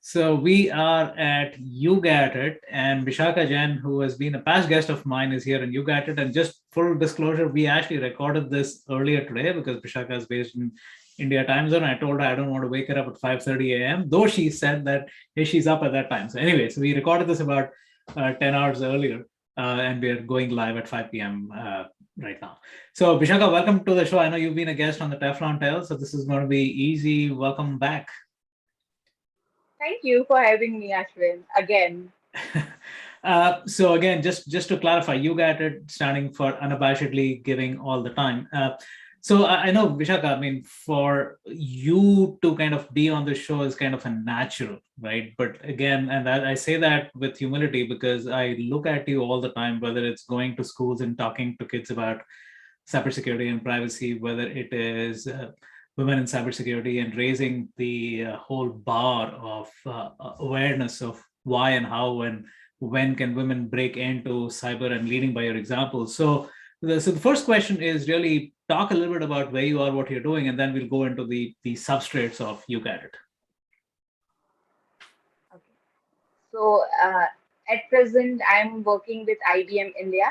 So we are at You Get It, and Bishakha Jain, who has been a past guest of mine, is here in You Get It. And just full disclosure, we actually recorded this earlier today because Bishakha is based in India time zone. I told her I don't want to wake her up at 5:30 a.m., though she said that hey, she's up at that time. So anyway, so we recorded this about 10 hours earlier, and we're going live at 5 p.m. Right now. So Bishakha, welcome to the show. I know you've been a guest on the Teflon Tale, so this is going to be easy. Welcome back. Thank you for having me, Ashwin, again. So again, just to clarify, you got it standing for unabashedly giving all the time. So I know Vishaka, I mean, for you to kind of be on the show is kind of a natural, right? But again, and I say that with humility because I look at you all the time, whether it's going to schools and talking to kids about cybersecurity and privacy, whether it is women in cybersecurity and raising the whole bar of awareness of why and how and when can women break into cyber and leading by your example. So the first question is really talk a little bit about where you are, what you're doing, and then we'll go into the substrates of You Get It. Okay. So, at present, I'm working with IBM India,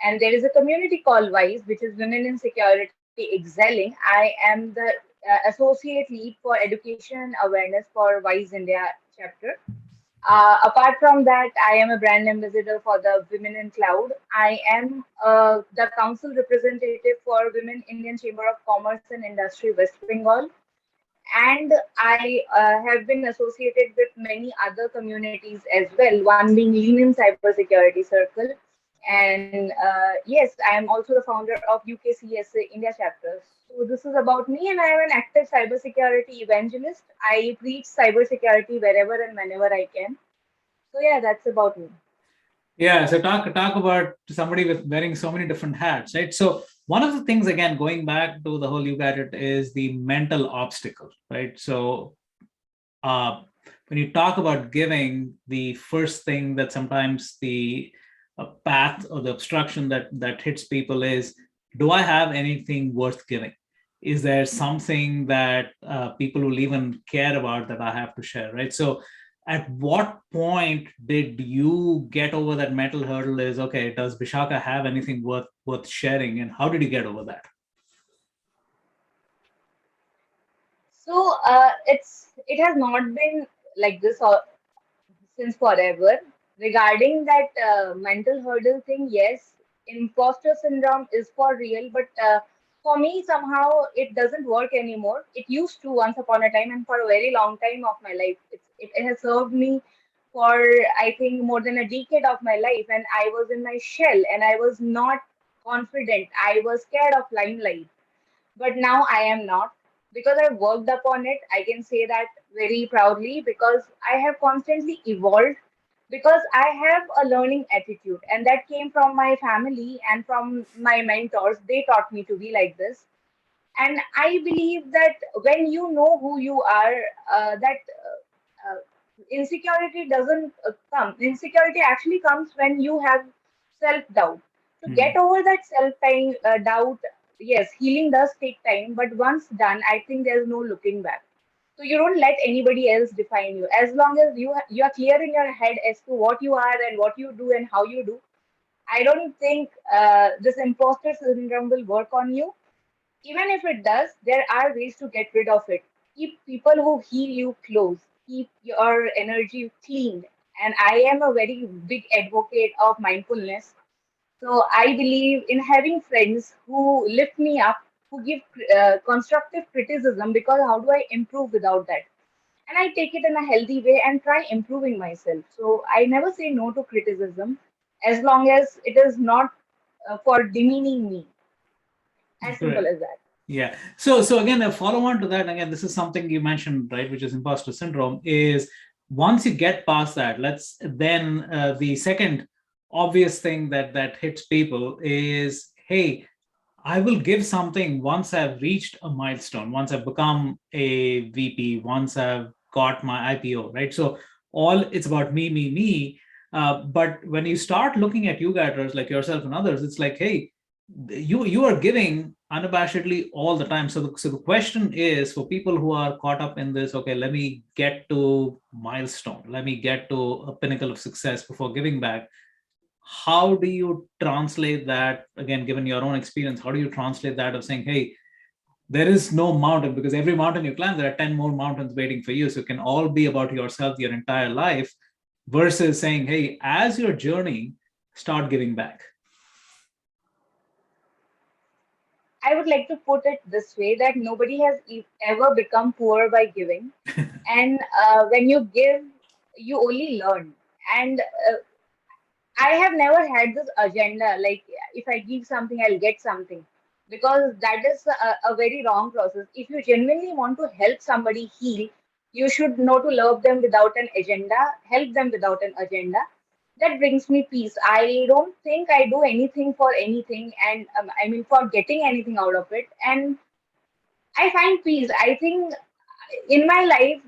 and there is a community called WISE, which is Women in Security Excelling. I am the associate lead for education and awareness for WISE India chapter. Apart from that, I am a brand ambassador for the Women in Cloud. I am the council representative for Women Indian Chamber of Commerce and Industry West Bengal. And I have been associated with many other communities as well, one being Lean in Cybersecurity Circle. And yes, I am also the founder of UKCSA India chapter. So this is about me, and I am an active cybersecurity evangelist. I preach cybersecurity wherever and whenever I can. So yeah, that's about me. Yeah, so talk about somebody with wearing so many different hats, right? So one of the things, again, going back to the whole You Got It, is the mental obstacle, right? So uh, when you talk about giving, the first thing that sometimes the path or the obstruction that hits people is, do I have anything worth giving? Is there something that people will even care about that I have to share, right? So at what point did you get over that mental hurdle? Is okay, does Bishaka have anything worth sharing, and how did you get over that? So it has not been like this since forever. Regarding that mental hurdle thing, yes, imposter syndrome is for real, but for me, somehow it doesn't work anymore. It used to once upon a time, and for a very long time of my life. It has served me for, I think, more than a decade of my life, and I was in my shell and I was not confident. I was scared of limelight, but now I am not, because I worked upon it. I can say that very proudly because I have constantly evolved, because I have a learning attitude, and that came from my family and from my mentors. They taught me to be like this. And I believe that when you know who you are, that insecurity doesn't come. Insecurity actually comes when you have self doubt. To get Hmm. over that self doubt, yes, healing does take time, but once done, I think there's no looking back. So you don't let anybody else define you. As long as you are clear in your head as to what you are and what you do and how you do, I don't think this imposter syndrome will work on you. Even if it does, there are ways to get rid of it. Keep people who heal you close. Keep your energy clean. And I am a very big advocate of mindfulness. So I believe in having friends who lift me up, who give constructive criticism, because how do I improve without that? And I take it in a healthy way and try improving myself. So I never say no to criticism as long as it is not for demeaning me. As simple Great. as that. Yeah. So again, a follow on to that, again, this is something you mentioned, right, which is imposter syndrome, is once you get past that, let's then the second obvious thing that hits people is, hey, I will give something once I've reached a milestone, once I've become a VP, once I've got my IPO, right? So all it's about me, me, me. But when you start looking at you guys like yourself and others, it's like, hey, you are giving unabashedly all the time. So the question is for people who are caught up in this, okay, let me get to milestone, let me get to a pinnacle of success before giving back. How do you translate that, again, given your own experience, how do you translate that of saying, hey, there is no mountain, because every mountain you climb, there are 10 more mountains waiting for you. So it can all be about yourself your entire life, versus saying, hey, as you're journeying, start giving back. I would like to put it this way that nobody has ever become poor by giving. And when you give, you only learn. And I have never had this agenda like if I give something, I'll get something. Because that is a very wrong process. If you genuinely want to help somebody heal, you should know to love them without an agenda, help them without an agenda. That brings me peace. I don't think I do anything for anything, and I mean, for getting anything out of it. And I find peace. I think in my life,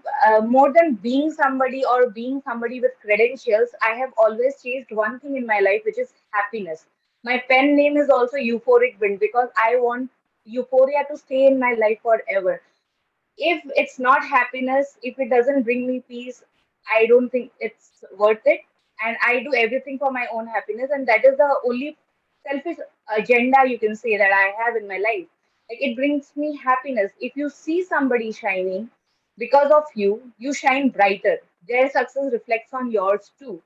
more than being somebody or being somebody with credentials, I have always chased one thing in my life, which is happiness. My pen name is also Euphoric Wind because I want euphoria to stay in my life forever. If it's not happiness, if it doesn't bring me peace, I don't think it's worth it. And I do everything for my own happiness, and that is the only selfish agenda you can say that I have in my life. Like it brings me happiness. If you see somebody shining because of you, you shine brighter. Their success reflects on yours too.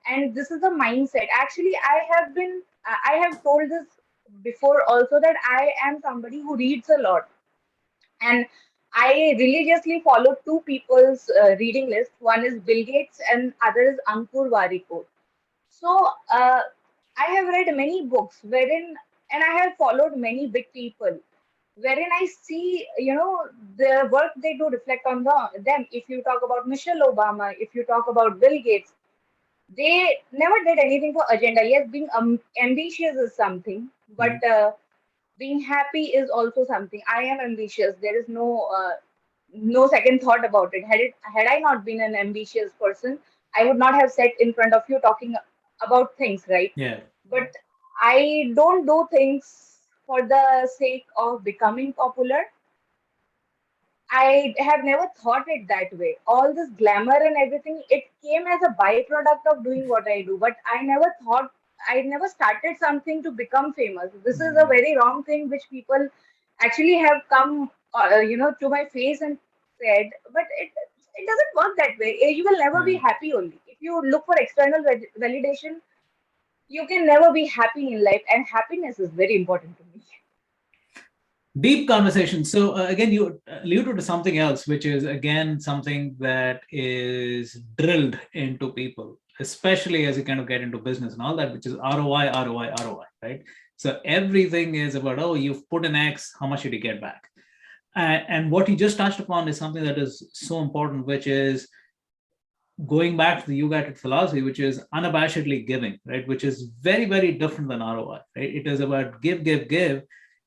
And this is the mindset. Actually, I have told this before also that I am somebody who reads a lot, and I religiously follow two people's reading list. One is Bill Gates and other is Ankur Warikoo. So I have read many books wherein, and I have followed many big people wherein I see, the work they do reflect on them. If you talk about Michelle Obama, if you talk about Bill Gates, they never did anything for agenda. Yes, being ambitious is something, but Mhm. being happy is also something. I am ambitious. There is no second thought about it. Had I not been an ambitious person, I would not have sat in front of you talking about things, right? Yeah. But I don't do things for the sake of becoming popular. I have never thought it that way. All this glamour and everything, it came as a byproduct of doing what I do. But I never started something to become famous. This is a Mhm. very wrong thing which people actually have come, to my face and said. But it doesn't work that way. You will never be Yeah. happy only. If you look for external validation, you can never be happy in life. And happiness is very important to me. Deep conversation. So again, you alluded to something else, which is again something that is drilled into people, especially as you kind of get into business and all that, which is ROI, ROI, ROI, right? So everything is about, oh, you've put an X, how much did you get back? And what you just touched upon is something that is so important, which is going back to the you guided philosophy, which is unabashedly giving, right? Which is very, very different than ROI, right? It is about give, give, give.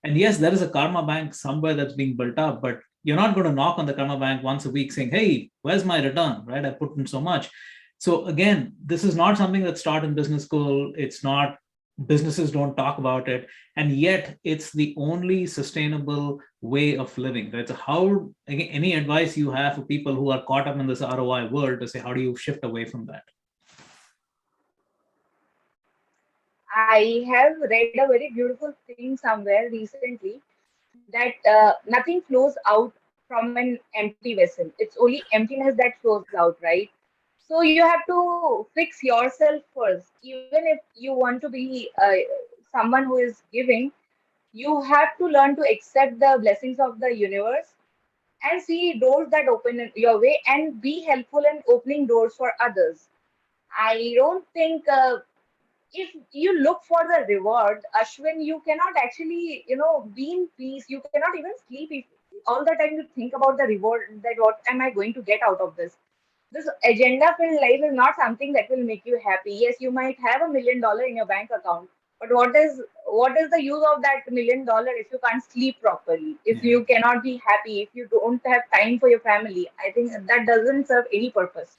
And yes, there is a karma bank somewhere that's being built up, but you're not going to knock on the karma bank once a week saying, hey, where's my return, right? I put in so much. So again, this is not something that's taught in business school. It's not, businesses don't talk about it. And yet it's the only sustainable way of living, right? So how, again, any advice you have for people who are caught up in this ROI world to say, how do you shift away from that? I have read a very beautiful thing somewhere recently that nothing flows out from an empty vessel. It's only emptiness that flows out, right? So you have to fix yourself first. Even if you want to be someone who is giving, you have to learn to accept the blessings of the universe and see doors that open in your way and be helpful in opening doors for others. I don't think if you look for the reward, Ashwin, you cannot actually, be in peace. You cannot even sleep if all the time you think about the reward that what am I going to get out of this? This agenda filled life is not something that will make you happy. Yes, you might have $1 million in your bank account, but what is the use of that $1 million if you can't sleep properly, if Yeah. you cannot be happy, if you don't have time for your family? I think that doesn't serve any purpose.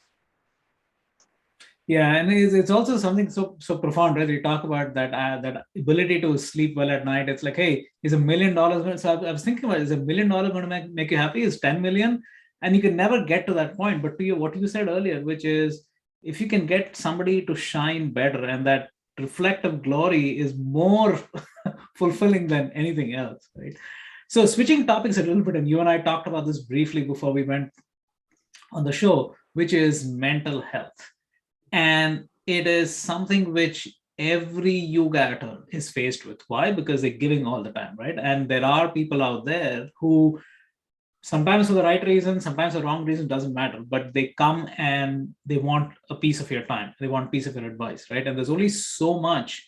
Yeah, and it's also something so profound, right? You talk about that ability to sleep well at night. It's like, hey, is $1 million going? So I was thinking about, is $1 million going to make you happy? Is 10 million? And you can never get to that point. But to you, what you said earlier, which is if you can get somebody to shine better, and that reflective glory is more fulfilling than anything else, right? So switching topics a little bit, and you and I talked about this briefly before we went on the show, which is mental health. And it is something which every yogator is faced with. Why? Because they're giving all the time, right? And there are people out there who sometimes for the right reason, sometimes the wrong reason, doesn't matter, but they come and they want a piece of your time, they want a piece of your advice, right? And there's only so much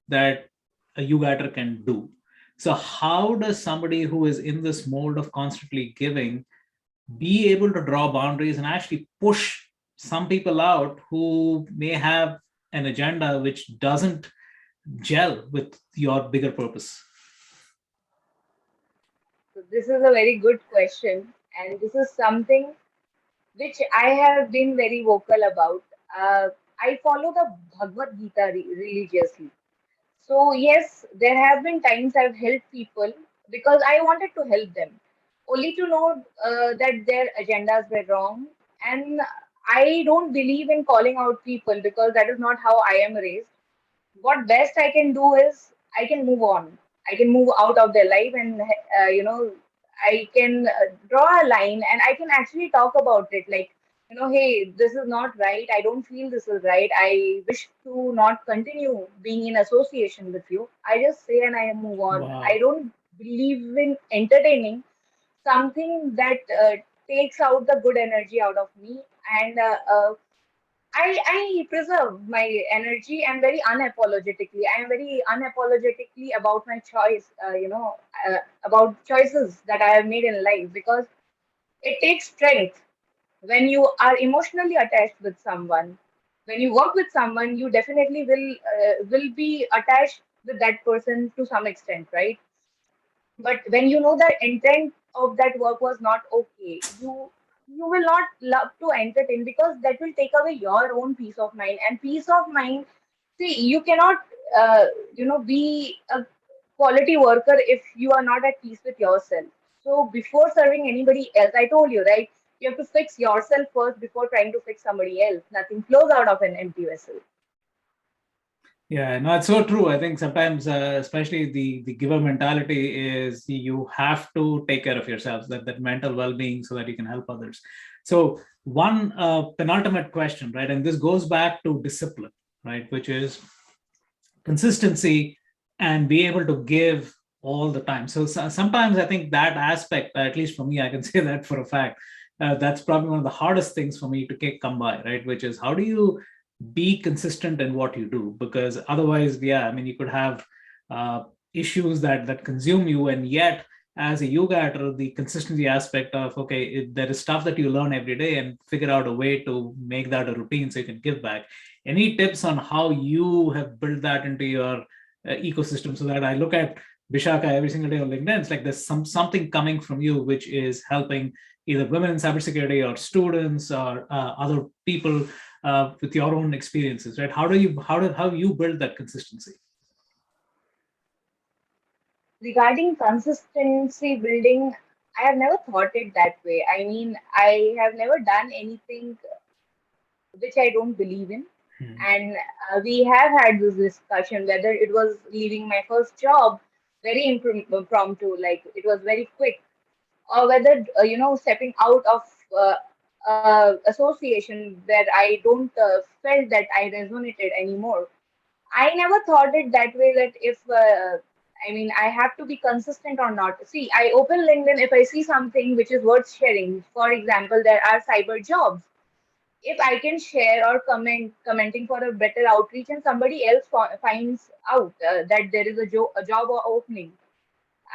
that a yogator can do. So how does somebody who is in this mold of constantly giving be able to draw boundaries and actually push some people out who may have an agenda which doesn't gel with your bigger purpose? So this is a very good question, and this is something which I have been very vocal about. I follow the Bhagavad Gita religiously. So yes, there have been times I've helped people because I wanted to help them, only to know that their agendas were wrong. And I don't believe in calling out people because that is not how I am raised. What best I can do is I can move on. I can move out of their life, and I can draw a line, and I can actually talk about it. Like, hey, this is not right. I don't feel this is right. I wish to not continue being in association with you. I just say and I move on. I Wow. don't believe in entertaining something that takes out the good energy out of me, and I preserve my energy and very unapologetically. I am very unapologetically about my choice, about choices that I have made in life, because it takes strength when you are emotionally attached with someone. When you work with someone, you definitely will be attached with that person to some extent, right? But when you know the intent of that work was not okay, you will not love to entertain, because that will take away your own peace of mind. And peace of mind, see, you cannot be a quality worker if you are not at peace with yourself. So before serving anybody else, I told you, right, you have to fix yourself first before trying to fix somebody else. Nothing flows out of an empty vessel. Yeah, no, it's so true. I think sometimes, especially the giver mentality, is you have to take care of yourselves, that mental well-being, so that you can help others. So one penultimate question, right, and this goes back to discipline, right, which is consistency and be able to give all the time. So, sometimes I think that aspect, at least for me, I can say that for a fact, that's probably one of the hardest things for me to come by, right? Which is, how do you be consistent in what you do? Because otherwise, yeah, I mean, you could have uh, issues that consume you, and yet as a yoga actor, the consistency aspect of, okay, there is stuff that you learn every day, and figure out a way to make that a routine so you can give back. Any tips on how you have built that into your ecosystem, so that I look at Bishakha every single day on LinkedIn, it's like there's something coming from you which is helping either women in cybersecurity or students or other people with your own experiences, right? How you build that consistency? Regarding consistency building, I have never thought it that way. I mean, I have never done anything which I don't believe in. Hmm. And we have had this discussion whether it was leaving my first job very impromptu, like it was very quick, or whether stepping out of association where I don't felt that I resonated anymore. I never thought it that way, that if I mean, I have to be consistent or not. See, I open LinkedIn if I see something which is worth sharing. For example, there are cyber jobs. If I can share or commenting for a better outreach, and somebody else finds out that there is a job or opening,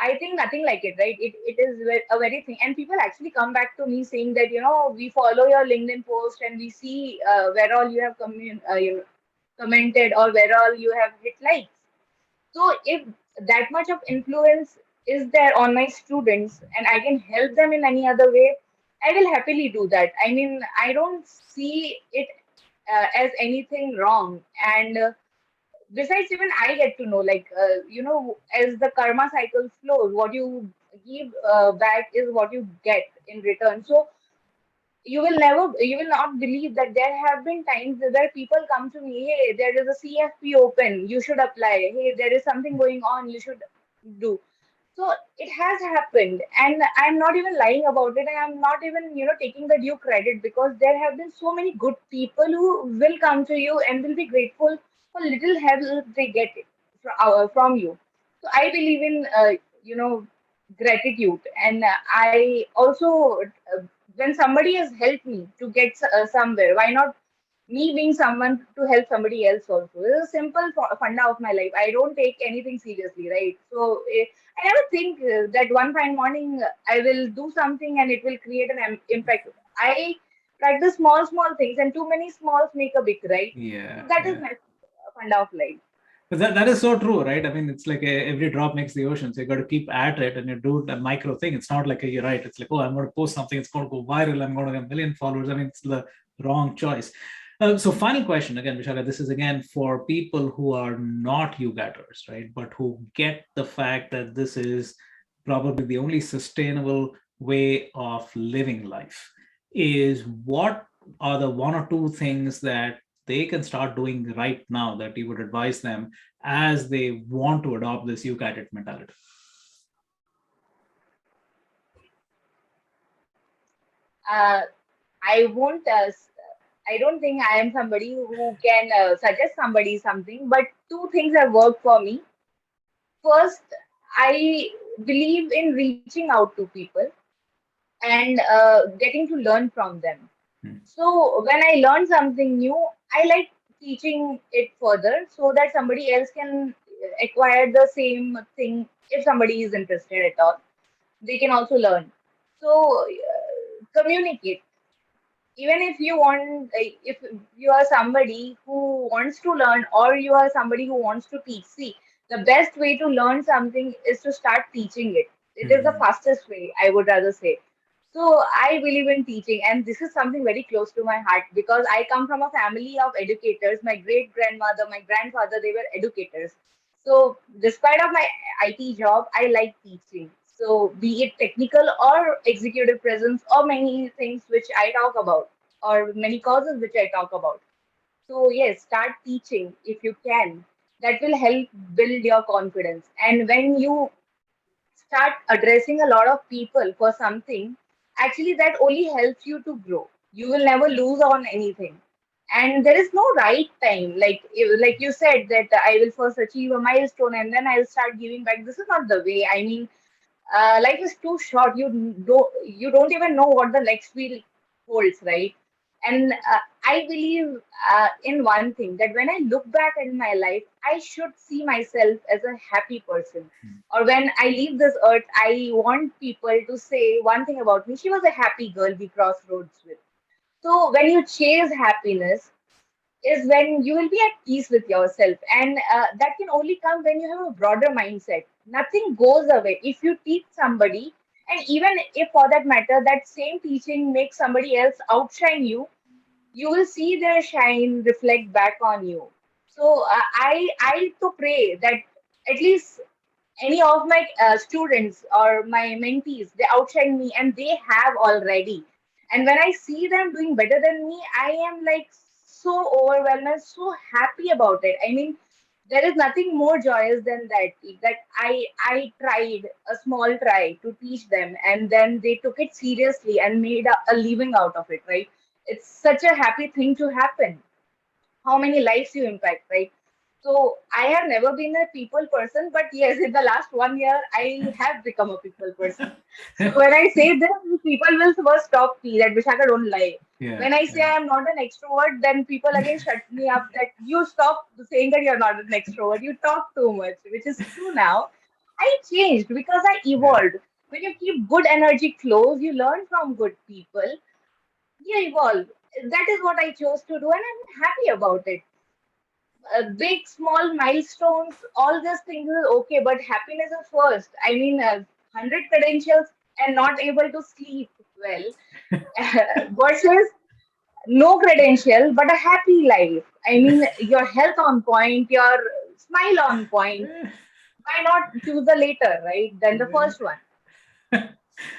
I think nothing like it, right? It is a very thing, and people actually come back to me saying that we follow your LinkedIn post and we see where all you have commented, or where all you have hit likes. So if that much of influence is there on my students and I can help them in any other way, I will happily do that. I mean, I don't see it as anything wrong. And besides, even I get to know, like, as the karma cycle flows, what you give back is what you get in return. So you will not believe that there have been times where people come to me, hey, there is a CFP open, you should apply. Hey, there is something going on, you should do. So it has happened, and I'm not even lying about it, and I'm not even, taking the due credit, because there have been so many good people who will come to you and will be grateful for little help they get from you. So I believe in, gratitude, and I also, when somebody has helped me to get somewhere, why not me being someone to help somebody else also? It's a simple funda of my life. I don't take anything seriously, right? So I never think that one fine morning I will do something and it will create an impact. I practice small, small things, and too many smalls make a big, right? So Yeah, that is yeah. my funda of life. But that is so true, right? I mean, it's like every drop makes the ocean. So you got to keep at it and you do the micro thing. It's not like you're right. It's like, oh, I'm going to post something. It's going to go viral. I'm going to get a million followers. I mean, it's the wrong choice. So final question again, Vishaka, this is again for people who are not you-getters, right? But who get the fact that this is probably the only sustainable way of living life. Is what are the one or two things that they can start doing right now that you would advise them as they want to adopt this you got it mentality? Uh, I won't. I don't think I am somebody who can suggest somebody something. But two things have worked for me. First, I believe in reaching out to people and getting to learn from them. Hmm. So when I learn something new, I like teaching it further so that somebody else can acquire the same thing. If somebody is interested at all, they can also learn. So communicate. Even if you want, if you are somebody who wants to learn, or you are somebody who wants to teach, see, the best way to learn something is to start teaching it. It is the Hmm. fastest way, I would rather say. So I believe in teaching, and this is something very close to my heart, because I come from a family of educators. My great grandmother, my grandfather, they were educators. So despite of my IT job, I like teaching. So be it technical or executive presence, or many things which I talk about, or many causes which I talk about. So yes, start teaching if you can. That will help build your confidence. And when you start addressing a lot of people for something, actually that only helps you to grow. You will never lose on anything. And there is no right time. Like you said that I will first achieve a milestone and then I'll start giving back. This is not the way. I mean, life is too short. You don't even know what the next week holds, right? And I believe in one thing, that when I look back at my life, I should see myself as a happy person. Or when I leave this earth, I want people to say one thing about me: she was a happy girl we crossed roads with. So when you chase happiness, is when you will be at peace with yourself, and that can only come when you have a broader mindset. Nothing goes away if you teach somebody, and even if for that matter that same teaching makes somebody else outshine you, you will see their shine reflect back on you. So I to pray that at least any of my students or my mentees, they outshine me, and they have already. And when I see them doing better than me, I am like so overwhelmed and so happy about it. I mean, there is nothing more joyous than that I tried a small try to teach them, and then they took it seriously and made a living out of it, right? It's such a happy thing to happen. How many lives you impact, right? So I have never been a people person, but yes, in the last 1 year, I have become a people person. So when I say this, people will first stop me that Vishaka don't lie. Yeah, When I say yeah, I am not an extrovert, then people again shut me up that you stop saying that you're not an extrovert. You talk too much, which is true now. I changed because I yeah. evolved. When you keep good energy close, you learn from good people, you evolve. That is what I chose to do, and I'm happy about it. Big, small milestones, all these things is okay, but happiness is first. I mean, 100 credentials and not able to sleep well versus no credential, but a happy life. I mean, your health on point, your smile on point. Why not choose the later, right, than the first one?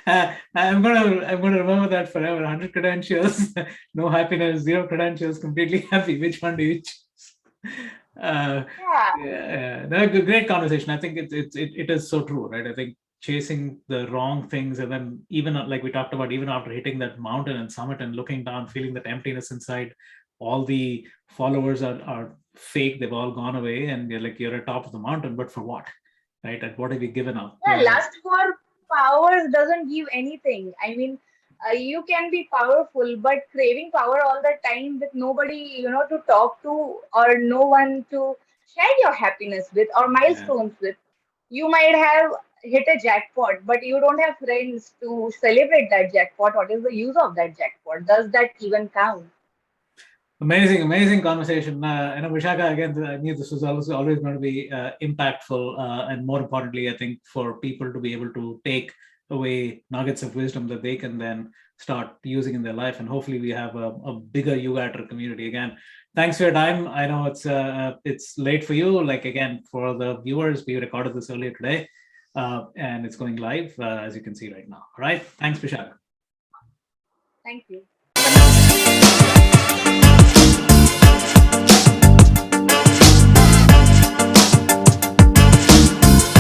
I'm gonna remember that forever. 100 credentials, no happiness. 0 credentials, completely happy. Which one do you choose? Yeah, Yeah, no, great conversation. I think it is so true, right? I think chasing the wrong things, and then even like we talked about, even after hitting that mountain and summit and looking down, feeling that emptiness inside, all the followers are fake. They've all gone away, and you're at top of the mountain, but for what, right? And what have you given up? yeah, lust for powers doesn't give anything. I mean, you can be powerful, but craving power all the time with nobody, to talk to, or no one to share your happiness with or Yeah. milestones with. You might have hit a jackpot, but you don't have friends to celebrate that jackpot. What is the use of that jackpot? Does that even count? Amazing, amazing conversation. Vishaka, again, I knew this was always going to be impactful. And more importantly, I think for people to be able to take away nuggets of wisdom that they can then start using in their life. And hopefully we have a bigger YouGator community. Again, thanks for your time. I know it's late for you. Like, again, for the viewers, we recorded this earlier today, and it's going live, as you can see right now. All right. Thanks, Vishaka. Thank you.